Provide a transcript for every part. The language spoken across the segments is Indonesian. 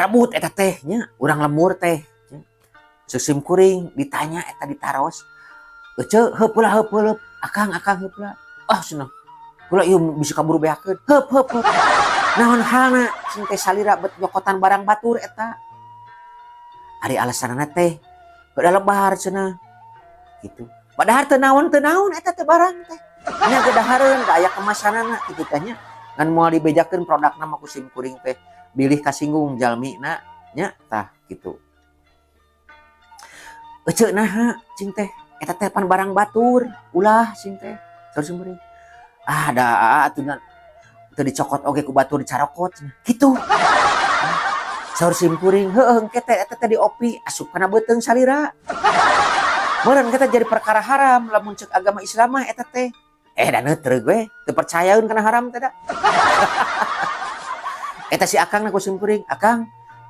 parebut eta teh nya, urang lemur teh. Sesim kuring ditanya eta ditaros. Ece heup heula, akang heula. Ah cenah. Heula ieu bisa kaburu beakeun. Heup. Naon halna cing teh salira bet nyokotan barang batur eta. Ari alasanna teh beuda lebar cenah. Gitu. Padahal teu naon eta teh barang teh. Nya gedahareun da aya kemasanana kitu teh nya. Ngan moal dibejakeun prodakna mah ku sim kuring teh. Bilih kasinggung jalmina nya tah gitu. Ece naha cing teh eta teh pan barang batur ulah cing teh saur sumring da atuh teu dicokot oge ku batur dicarokot kitu saur sim kuring heueuh engke teh eta teh diopi asup kana beuteung salira meureun kita jadi perkara haram lamun ceuk agama Islam mah eta teh da neutreg we teu percayaeun kana haram teh da eta si akang na ku sim kuring akang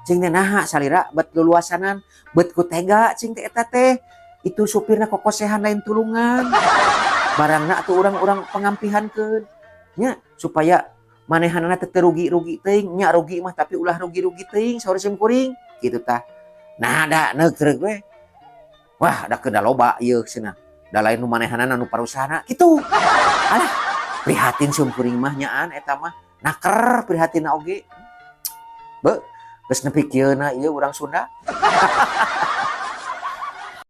cing teh naha salira bet leluasanan bet ku tega cing teh eta teh itu supirna kokosehan lain tulungan barangna atuh urang-urang pengampihankeun nya supaya manehanana teu rugi-rugi teuing nya rugi mah tapi ulah rugi-rugi teuing saur sim kuring kitu tah nah da neutreg we wah da keun da loba ieu cenah da lain nu manehanana nu parusahana kitu alah prihatin sim kuring mah nyaan eta mah naker prihatinna oge be geus nepi kieuna ieu urang Sunda